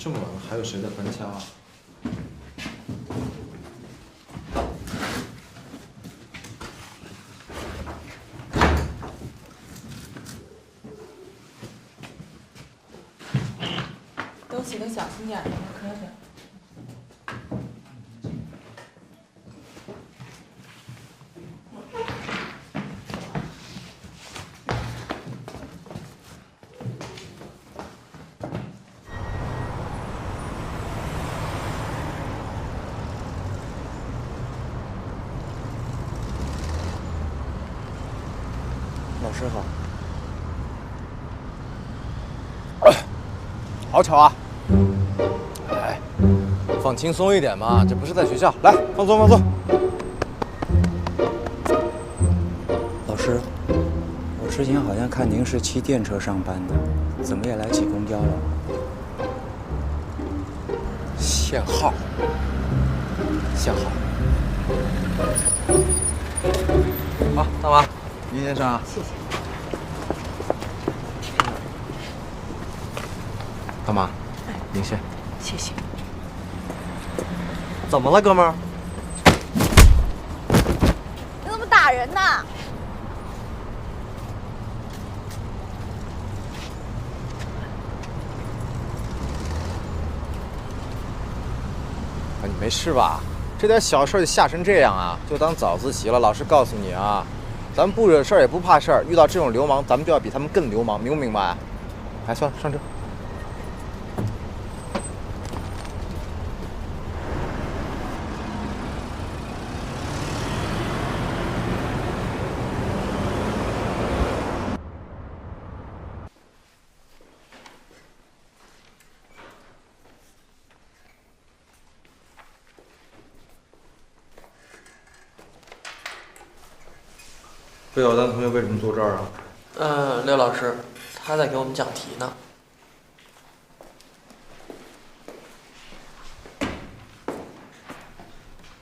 这么晚了，还有谁在搬家啊？都洗得小心点，别磕着。老师好。好巧啊！哎，放轻松一点嘛，这不是在学校，来放松放松。老师，我之前好像看您是骑电车上班的，怎么也来骑公交了？限号，限号。好，大妈，林先生啊。谢谢。大妈，您先。谢谢。怎么了，哥们儿？你怎么打人呢？你没事吧？这点小事就吓成这样啊？就当早自习了。老师告诉你啊，咱们不惹事儿也不怕事儿，遇到这种流氓，咱们就要比他们更流氓，明不明白？哎，算了，上车。费小丹同学为什么坐这儿啊？廖老师，他在给我们讲题呢。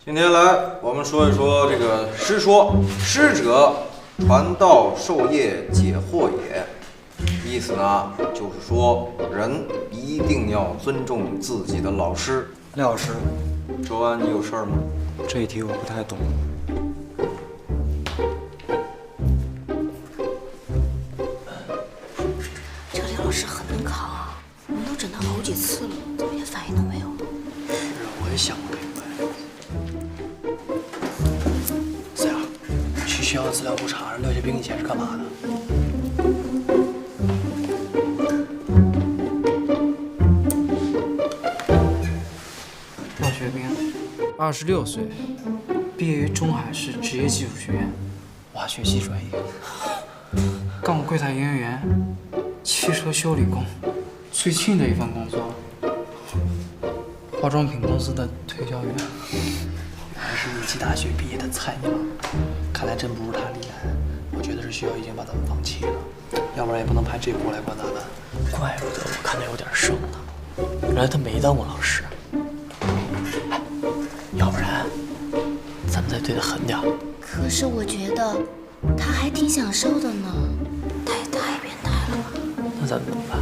今天来，我们说一说这个师说，师者，传道授业解惑也。意思呢，就是说人一定要尊重自己的老师。廖老师，周安，你有事儿吗？这一题我不太懂。这个廖老师很能考啊，我们都诊断了好几次了，怎么一点反应都没有呢？是，我也想不明白。谁啊？去学校的资料库查查，廖学兵以前是干嘛的？廖学兵，26岁，毕业于中海市职业技术学院挖掘机专业，干过柜台营业员、汽车修理工，最近的一份工作，化妆品公司的推销员。原来是一技大学毕业的菜鸟，看来真不是他厉害，我觉得是学校已经把他们放弃了，要不然也不能派这锅来管咱们。怪不得我看他有点生呢，原来他没当过老师。要不然，咱们再对他狠点。可是我觉得他还挺享受的呢，他也太变态了吧？那咱们怎么办？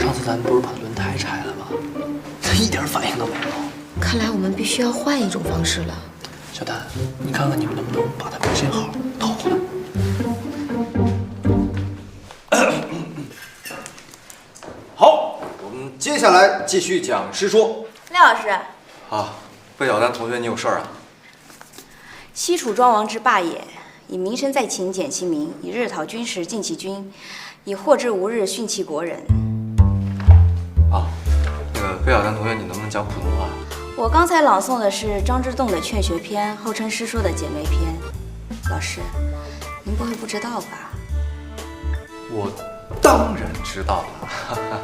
上次咱们不是把轮胎拆了吗？他一点反应都没有。看来我们必须要换一种方式了。小丹，你看看你们能不能把他微信号偷回来？好，我们接下来继续讲师说。廖老师，啊，费小丹同学，你有事儿啊？西楚庄王之霸也，以民生在秦减其民，以日讨军时尽其军，以获之无日殉其国人。啊，那个费小丹同学，你能不能讲普通话？我刚才朗诵的是张之洞的《劝学篇》，后称师说的姐妹篇。老师，您不会不知道吧？我当然知道了，哈哈。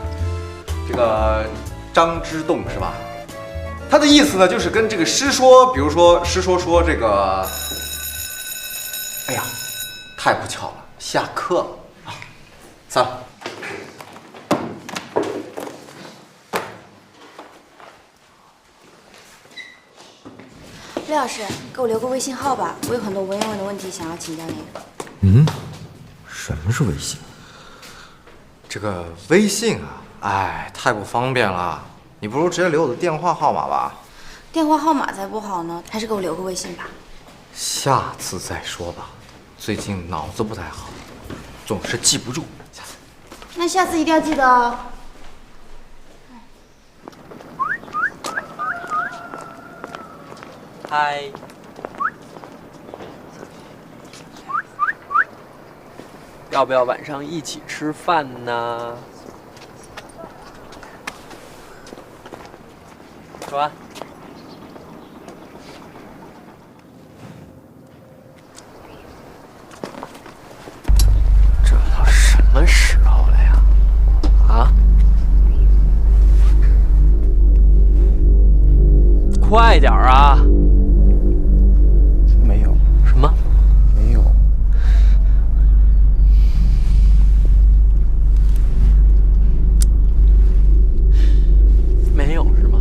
这个张之洞是吧？他的意思呢，就是跟这个师说，比如说师说这个，哎呀，太不巧了，下课了啊，散了。廖老师，给我留个微信号吧，我有很多文言文的问题想要请教您。嗯，什么是微信？这个微信啊，哎，太不方便了。你不如直接留我的电话号码吧。电话号码才不好呢，还是给我留个微信吧。下次再说吧，最近脑子不太好，总是记不住。下次。那下次一定要记得哦。嗨。要不要晚上一起吃饭呢？说吧。这都什么时候了呀？啊？快点啊！没有。什么？没有。没有是吗？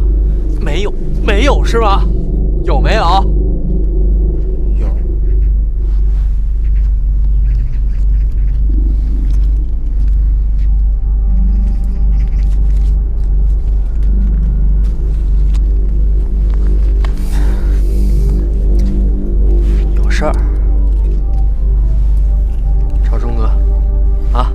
没有是吗？有没有？有。有事儿。找钟哥，啊。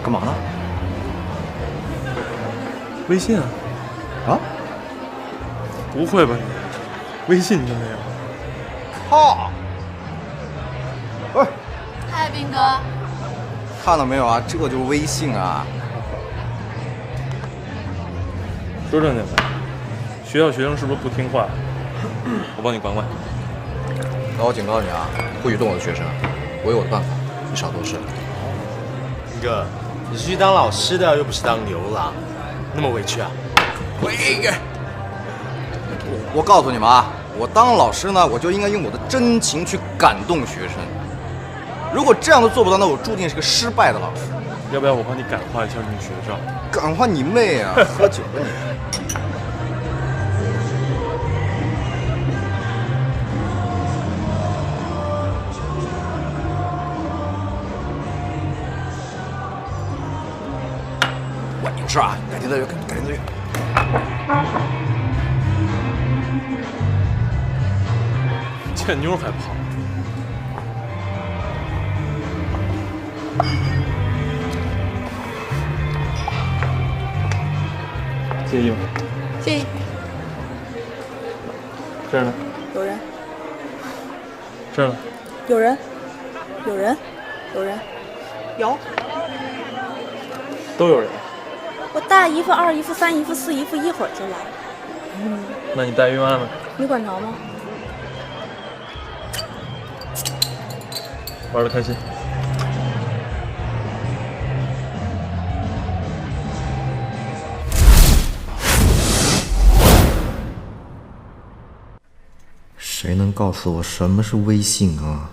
干嘛呢？微信啊？啊？不会吧你？微信你都没有？靠！喂，嗨，斌哥。看到没有啊？这就是微信啊！说正经的，学校学生是不是不听话？我帮你管管。那我警告你啊，不许动我的学生，我有我的办法，你少多事。斌哥，你是去当老师的，又不是当牛郎，那么委屈啊？我告诉你们啊，我当老师呢，我就应该用我的真情去感动学生。如果这样都做不到，那我注定是个失败的老师。要不要我帮你感化一下女学生？感化你妹啊！喝酒吧你。我有事啊，改天再约，改天再约。见妞还跑？介意吗？介意。这儿呢？有人。这儿呢？有人。有人。有人。有。都有人。我大姨夫、二姨夫、三姨夫、四姨夫一会儿就来。那你大姨妈呢？你管着吗？玩得开心。谁能告诉我什么是微信啊？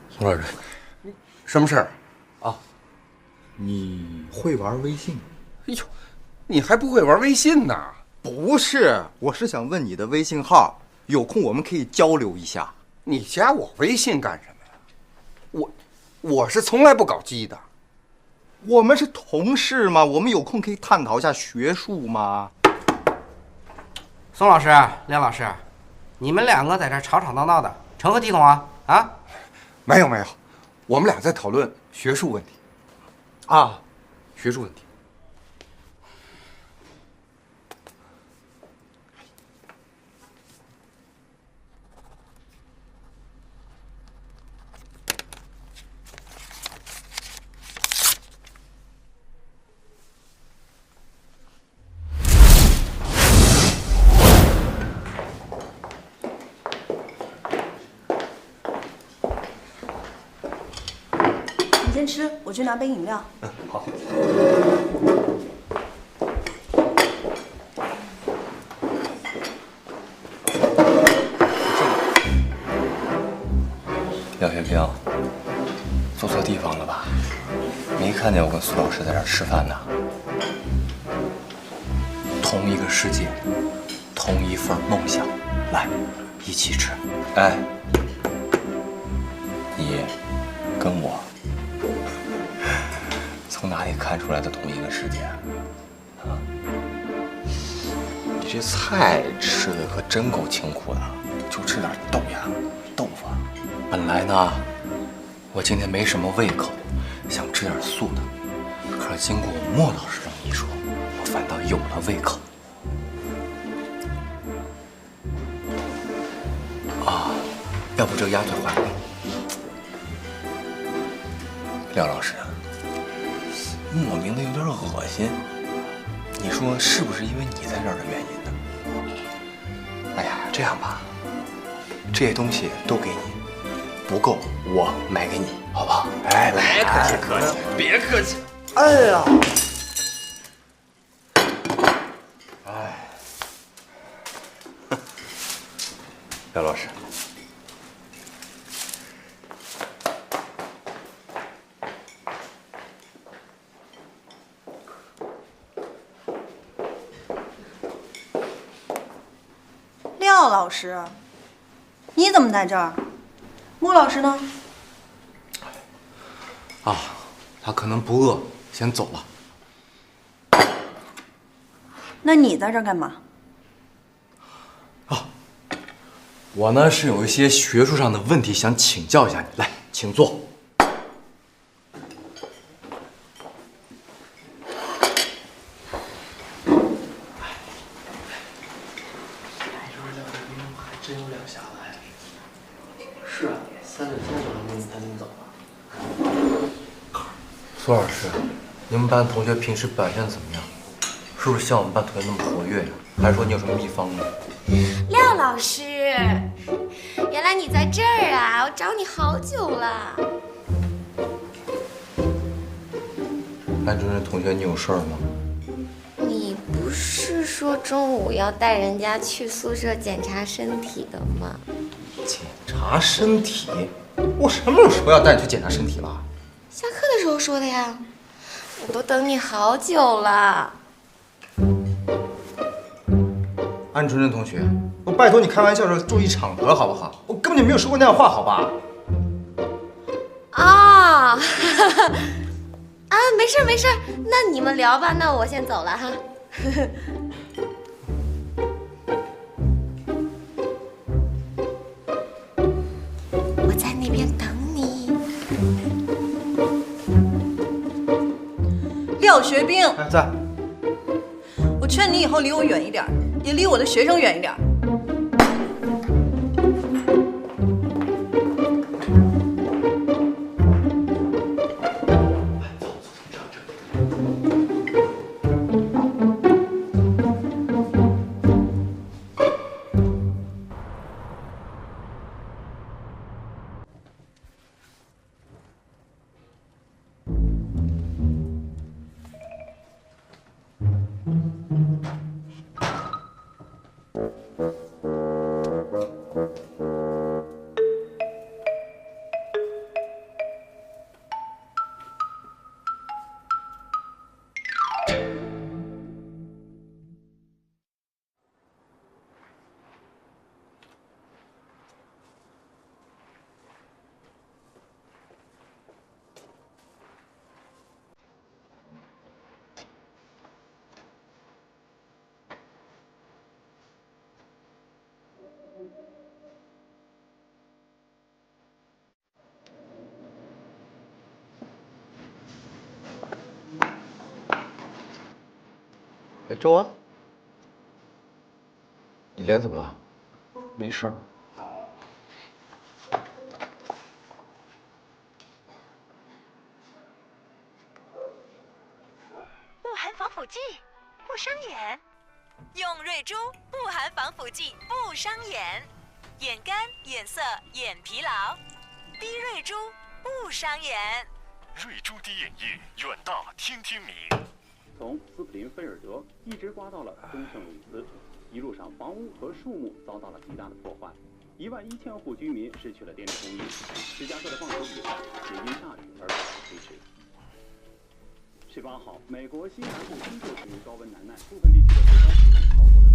宋老师，什么事儿？啊，你会玩微信？哎呦，你还不会玩微信呢？不是，我是想问你的微信号，有空我们可以交流一下。你加我微信干什么呀？我是从来不搞基的。我们是同事嘛，我们有空可以探讨一下学术嘛。宋老师、梁老师，你们两个在这吵吵闹闹的，成何体统啊？啊？没有，我们俩在讨论学术问题。啊，学术问题。你先吃，我去拿杯饮料。嗯，好。廖学兵，坐错地方了吧？没看见我跟苏老师在这儿吃饭呢？同一个世界，同一份梦想，来，一起吃。哎，你跟我从哪里看出来的同一个世界啊？你这菜吃的可真够清苦的，就吃点豆芽、豆腐。本来呢，我今天没什么胃口，想吃点素的，可是经过莫老师这么一说，我反倒有了胃口。啊，要不这个鸭腿换你。廖老师，莫名的有点恶心，你说是不是因为你在这儿的原因呢？哎呀，这样吧，这些东西都给你，不够我买给你，好不好？哎，来，客气，别客气。哎呀，廖老师，廖老师，你怎么在这儿？穆老师呢？啊，他可能不饿，先走了。那你在这儿干嘛？我呢是有一些学术上的问题想请教一下你，来，请坐。真有两下子还。是啊，3点30还没走啊。苏老师，你们班同学平时表现怎么样？是不是像我们班同学那么活跃呀？还是说你有什么秘方呢？廖老师，原来你在这儿啊！我找你好久了。安主任同学，你有事儿吗？你不是说中午要带人家去宿舍检查身体的吗？检查身体？我什么时候说要带你去检查身体了？下课的时候说的呀，我都等你好久了。安主任同学，我拜托你开玩笑的时候注意场合好不好？我根本就没有说过那样话，好吧？啊，啊，没事没事，那你们聊吧，那我先走了哈。我在那边等你。廖学兵，在。我劝你以后离我远一点，也离我的学生远一点。哎，周安，你脸怎么了？没事。不含防腐剂，不伤眼。用瑞珠不含防腐剂，不伤眼。眼干、眼涩、眼疲劳，滴瑞珠不伤眼。瑞珠滴眼液，远大听天明。从斯普林菲尔德一直刮到了东圣鲁伊斯，一路上房屋和树木遭到了极大的破坏。11000户居民失去了电力供应，芝加哥的棒球比赛也因大雨而被推迟。18号，美国西南部依旧处于高温难耐，部分地区的最高气温超过了